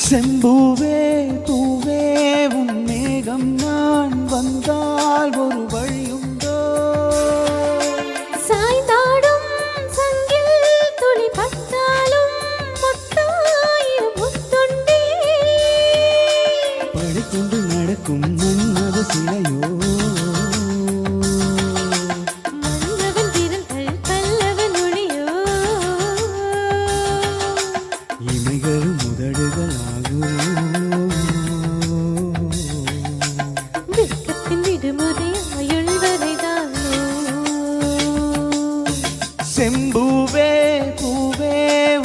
செம்பூவே பூவே உன் மேகம் நான் வந்தால் ஒரு வழியுண்டோ? சாய்ந்தாடும் சங்கில் துளி பட்டாலும் முத்தாயிரம் முத்துண்டே. படைக்கொண்டு நடக்கும் மன்மத சிலையோ? மன்னவன் விரல்கள் பல்லவன் ஒளியோ? இமைகள் முதடுகள் ஆகுமோ? வெட்கத்தின் விடுமுறை ஆயுள் வரைதானோ? செம்பூவே பூவே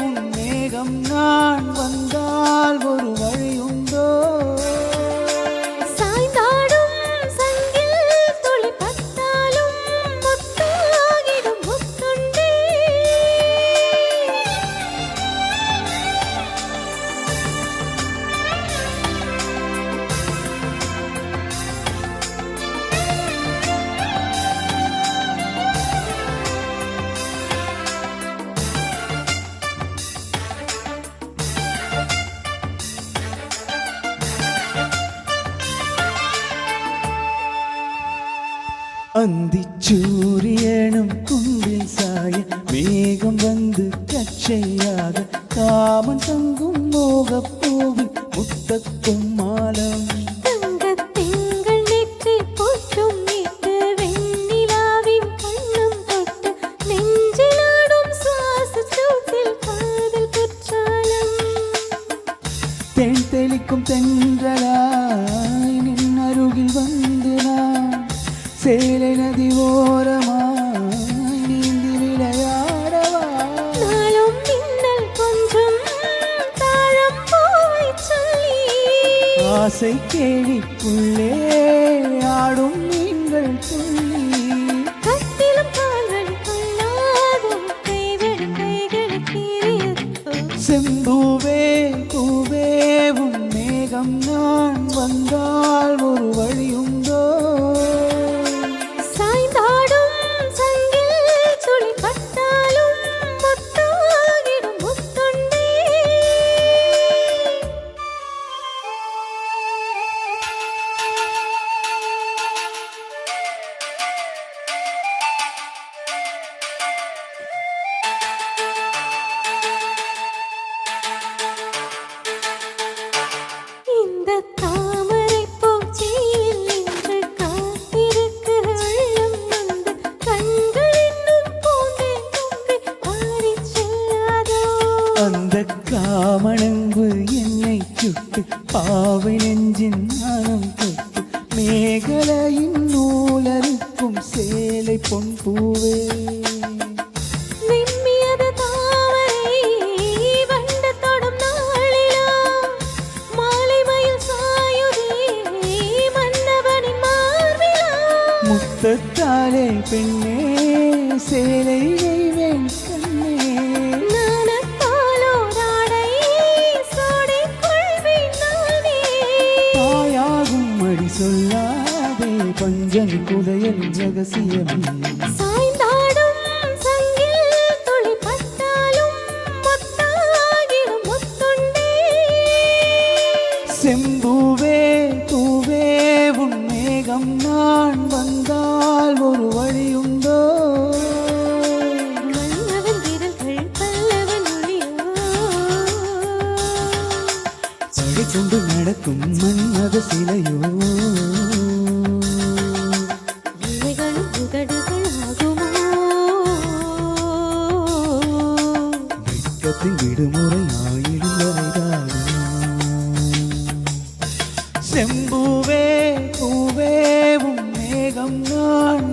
உன் மேகம் நான் வந்தால் ஒரு வழியுண்டோ? சாய்ந்தாடும் சங்கில் துளி பட்டாலும் முத்தாகிடும் முத்துண்டே. அந்திச்சூரியனும் கும்பில் சாய மேகம் வந்து கச்சையாக காமன் தங்கும் மோகப்பூவின் முத்தக்கும் மாலம். தங்கத் திங்கள் நெற்றி போற்றும் நீட்டு வெண்ணிலாவின் கண்ணம் தொட்டு நெஞ்சிலாடும் சுவாச சூட்டில் காதல் குற்றாலம். தேன் தெளிக்கும் தென்றலாய் நின் அருகில் வந்து நான் சேலை நதி ஓரமாய் நீந்தி விளையாடவா? நாளும் மின்னல் கொஞ்சம் தாழம் போய் சொல்லி ஆசை கேலிக்குள்ளே ஆடும் மீன்கள் துள்ளி. கட்டிலும் கால்கள் கொள்ளாதும் கைவிடு கைகளுக்கேறியதோ? செம்பூவே பூவே உன் மேகம் நான் வந்தால் ஒரு வழியுண்டோ? சாய்ந்தாடும் சங்கில் துளி பட்டாலும் முத்தாகிடும் முத்துண்டே. இந்த தாமரைப் பூச்சியில் நின்று காத்திருக்கு உள்ளம் நொந்து கண்கள் இன்னும் பூந்தேன் தும்பி ஆடிச் செல்லாதோ? அந்த காமணங்கு என்னை சுட்டு பாவை நெஞ்சின் நாணம் தொட்டு மேகலையின் நூலறுக்கும் சேலை பொன் பூவே. விம்மியது தாமரை வண்டு தொடும் நாளிலோ? மாலை மயில் சாயுதே மன்னவனின் மார்பிலோ? முத்தத்தாலே பெண்ணே சேலை நெய்வேன் கண்ணே. நாணத்தாலோ ராடை சூடிக் கொள்வேன் நானே. தாயாகும் அடி சொல்லாதே பஞ்சன் குதையல் ரகசியமே. சாய்ந்தாடும் சங்கில் துளி பட்டாலும் முத்தாகிடும் முத்துண்டே. செம்பூவே பூவே உன் மேகம் நான் வந்தால் ஒரு வழியுண்டோ? மன்னவன் விரல்கள் பல்லவன் ஒளியோ? படைக்கொண்டு நடக்கும் மன்மத சிலையோ? இவைகளும் உதடுகள் ஆகுமோ? வெட்கத்தின் விடுமுறை ஆயிடும் வரைதானோ? செம்பூவே பூவே உன் மேகம் நான்